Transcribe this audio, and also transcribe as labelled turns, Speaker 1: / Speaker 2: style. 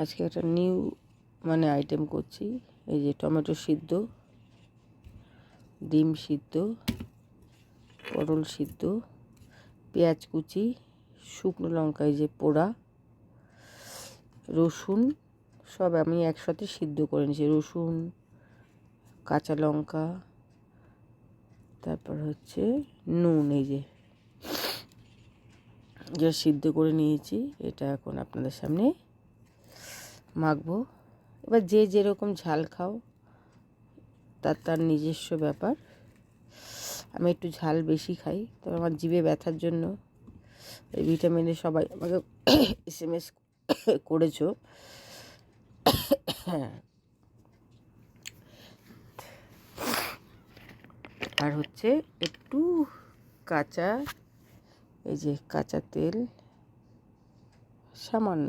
Speaker 1: আজকে একটা new item করছি। এই যে টমেটো সিদ্ধ, ডিম সিদ্ধ, পটল সিদ্ধ, পেঁয়াজ কুচি, শুকনো লঙ্কা এই যে পোড়া, রসুন সব আমি একসাথে সিদ্ধ করে নিয়েছি। রসুন, কাঁচা লঙ্কা, তারপর হচ্ছে নুন, এই যে যা সিদ্ধ করে নিয়েছি। এটা এখন আপনাদের সামনে মাখবো। এবার যে যেরকম ঝাল খাও তার নিজস্ব ব্যাপার। আমি একটু ঝাল বেশি খাই, তবে আমার জিভে ব্যথার জন্য এই ভিটামিনে সবাই আমাকে SMS করেছো। হ্যাঁ, আর হচ্ছে একটু কাঁচা, এই যে কাঁচা তেল সামান্য